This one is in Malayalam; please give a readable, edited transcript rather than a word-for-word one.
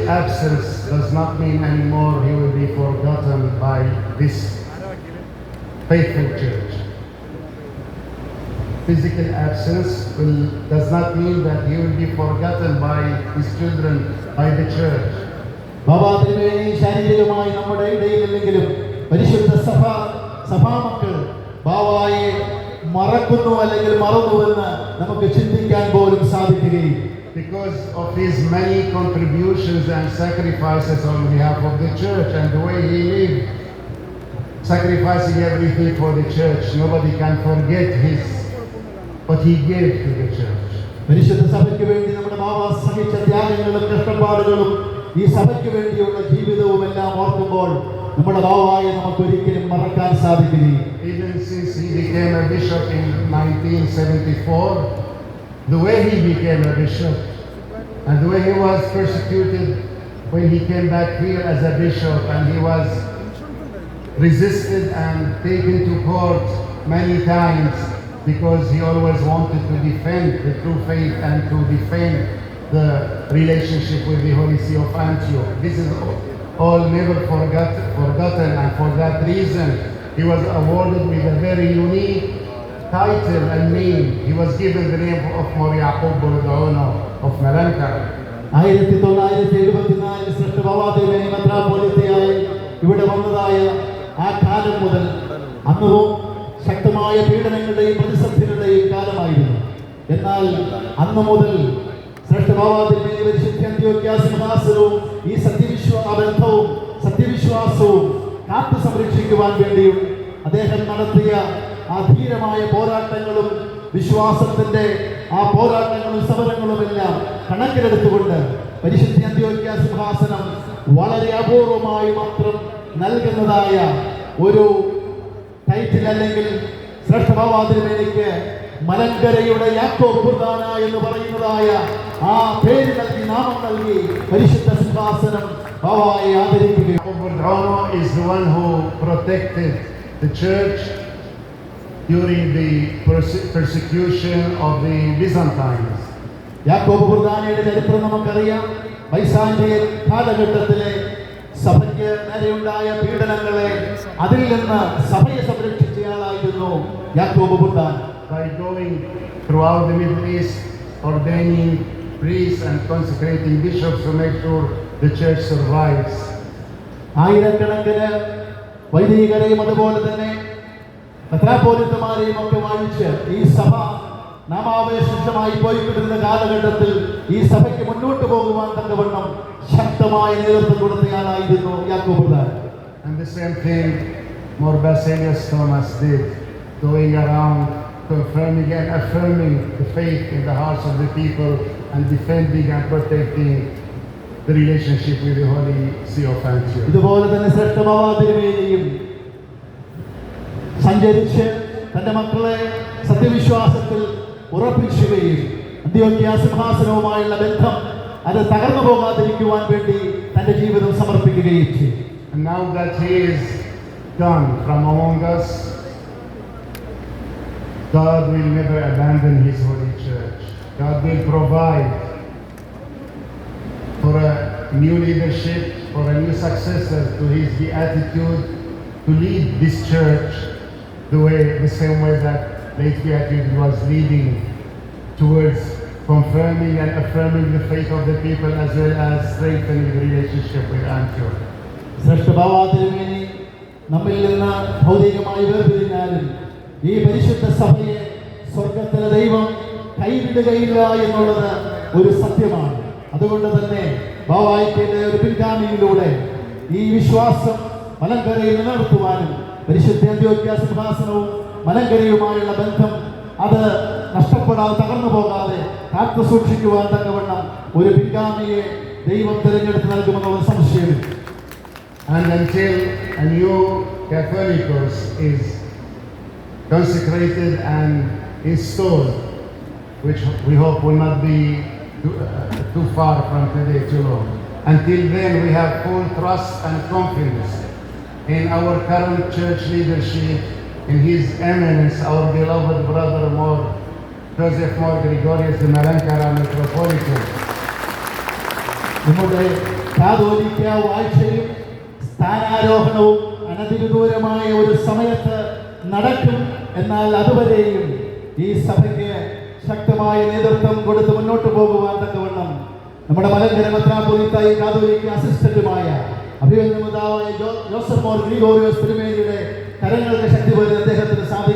absence does not mean anymore he will be forgotten by this faithful church. Physical absence does not mean that he will be forgotten by his children, by the church. Baba തിരുമേനി ശാരീരികമായി നമ്മുടെ ഇടയിലില്ലെങ്കിലും പരിശുദ്ധ സഭാമക്കൾ ബാബായെ മറക്കുന്നു അല്ലെങ്കിൽ മറന്നുവെന്ന് നമുക്ക് ചിന്തിക്കാൻ പോലും സാധിക്കുകയില്ല. Because of his many contributions and sacrifices on behalf of the church and the way he lived, sacrificing everything for the church, nobody can forget what he gave to the church. പരിശുദ്ധ സഭയ്ക്ക് വേണ്ടി നമ്മുടെ ബാബ സഹിച്ച ത്യാഗങ്ങളും കഷ്ടപ്പാടുകളും ഈ സഭയ്ക്ക് വേണ്ടിയുള്ള ജീവിതവും എല്ലാം ഓർക്കുമ്പോൾ നമ്മുടെ ബാബായെ നമുക്ക് ഒരിക്കലും മറക്കാൻ സാധിക്കില്ല. Even since he became a bishop in 1974, the way he became a bishop and the way he was persecuted when he came back here as a bishop, and he was resisted and taken to court many times because he always wanted to defend the true faith and to defend the relationship with the Holy See of Antioch. This is all never forgotten, and for that reason he was awarded with a very unique title and name. He was given the name of Mor Yaqub Bordaono of Malankara. 1974 ശ്രേഷ്ഠ ബാബാ തിരുമേനി മെത്രാപ്പോലീത്തയായി ഇവിടെ വന്നതായ ആ കാലം മുതൽ അന്നും ശക്തമായ പീഡനങ്ങളുടെയും പ്രതിസന്ധികളുടെയും കാലമായിരുന്നു. എന്നാൽ അന്നു മുതൽ ശ്രേഷ്ഠ ബാബാ തിരുമേനി പരിശുദ്ധ അന്ത്യോക്യ സിംഹാസനവും ഈ ബന്ധവും സത്യവിശ്വാസവും കാത്തു സംരക്ഷിക്കുവാൻ വേണ്ടിയും അദ്ദേഹം നടത്തിയ ആ ധീരമായ പോരാട്ടങ്ങളും വിശ്വാസത്തിന്റെ ആ പോരാട്ടങ്ങളും സമരങ്ങളും എല്ലാം കണക്കിലെടുത്തുകൊണ്ട് പരിശുദ്ധ അന്ത്യോക്യ സിംഹാസനം വളരെ അപൂർവമായി മാത്രം നൽകുന്നതായ ഒരു ടൈറ്റിൽ അല്ലെങ്കിൽ ശ്രേഷ്ഠ ബാബാ തിരുമേനിക്ക് മലങ്കരയുടെ യാക്കോബ് ബുർദാന എന്ന് പറയുന്നതായ ആ പേര് നൽകി നാമം നൽകി പരിശുദ്ധ സിംഹാസനം ബാബായെ ആദരിക്കുകയും Bordaono is the one who protected the church during the persecution of the Byzantines. യാക്കോബ് ബുർദാനയുടെ ചരിത്രം നമുക്കറിയാം. ബൈസാന്റിയൻ കാലഘട്ടത്തിലെ സഭയ്ക്ക് നേരെയുണ്ടായ പീഡനങ്ങളെ അതിൽ നിന്ന് സഭയെ സംരക്ഷിച്ചയാളായിരുന്നു യാക്കോബ് Burdana. By going throughout the Middle East, ordaining priests and consecrating bishops to make sure the church survives. ആയിരക്കണക്കിന് വൈദികരെയും അതുപോലെ തന്നെ മെത്രാപ്പോലീത്തമാരെയും ഒക്കെ വാഴിച്ച് ഈ സഭ നാമാവശേഷമായി പോയിക്കൊണ്ടിരുന്ന കാലഘട്ടത്തിൽ ഈ സഭയ്ക്ക് മുന്നോട്ട് പോകുവാൻ തക്കവണ്ണം ശക്തമായ നേതൃത്വം കൊടുത്തയാളായിരുന്നു യാക്കോബ് Burdana. And the same thing Mor Baselius Thomas did, going around confirming and affirming the faith in the hearts of the people and defending and protecting the relationship with the Holy See of Antioch. ഇതുപോലെ തന്നെ ശ്രേഷ്ഠ ബാബാ തിരുമേനിയും സഞ്ചരിച്ച് തന്റെ മക്കളെ സത്യവിശ്വാസത്തിൽ ഉറപ്പിക്കുകയും അന്ത്യോക്യ സിംഹാസനവുമായുള്ള ബന്ധം അത് തകർന്നു പോകാതിരിക്കുവാൻ വേണ്ടി തന്റെ ജീവിതം സമർപ്പിക്കുകയും ചെയ്തു. And now that he is gone from among us, God will never abandon his holy church. God will provide for a new leadership, for a new successor to his beatitude, to lead this church the same way that late beatitude was leading towards confirming and affirming the faith of the people as well as strengthening the relationship with Antioch. ശ്രേഷ്ഠ ബാബാ തിരുമേനി നമ്മിൽ നിന്ന് ഭൗതികമായി വേർപിരിഞ്ഞാലും ഈ പരിശുദ്ധ സഭയെ സ്വർഗത്തിലെ ദൈവം കൈവിടുകയില്ല എന്നുള്ളത് ഒരു സത്യമാണ്. അതുകൊണ്ട് തന്നെ ബാബായ്ക്കിന്റെ ഒരു പിൻഗാമിയിലൂടെ ഈ വിശ്വാസം മലങ്കരയിൽ നിലനിർത്തുവാനും പരിശുദ്ധ അന്ത്യോക്യ സിംഹാസനവും മലങ്കരയുമായുള്ള ബന്ധം അത് നഷ്ടപ്പെടാതെ തകർന്നു പോകാതെ കാത്തു സൂക്ഷിക്കുവാൻ തക്കവണ്ണം ഒരു പിൻഗാമിയെ ദൈവം തിരഞ്ഞെടുത്ത് നൽകുമെന്നുള്ള സംശയമില്ല. And until a new Catholicos is consecrated and installed, which we hope will not be too far from today too long, until then we have full trust and confidence in our current church leadership, in His Eminence, our beloved brother Mor Joseph Mor Gregorius the Malankara Metropolitan. നമ്മുടെ കാതോലിക്ക വാഴ്ചയും സ്ഥാനാരോഹണവും അനധികൃതമായ ഒരു സമയത്ത് നടക്കും. എന്നാൽ അതുവരെയും ഈ സഭയ്ക്ക് ശക്തമായ നേതൃത്വം കൊടുത്ത് മുന്നോട്ട് പോകുവാൻ തക്കവണ്ണം നമ്മുടെ മലങ്കര മെത്രാപ്പൊലീത്തായി കാതോലിക്ക അസിസ്റ്റന്റുമായ അഭിവന്ദനമുതാവായ ജോസഫ് മോർ ഗ്രിഗോറിയോസ് തിരുമേനിയുടെ കരങ്ങൾക്ക് ശക്തി വരുന്ന അദ്ദേഹത്തിന് സാധിക്കും.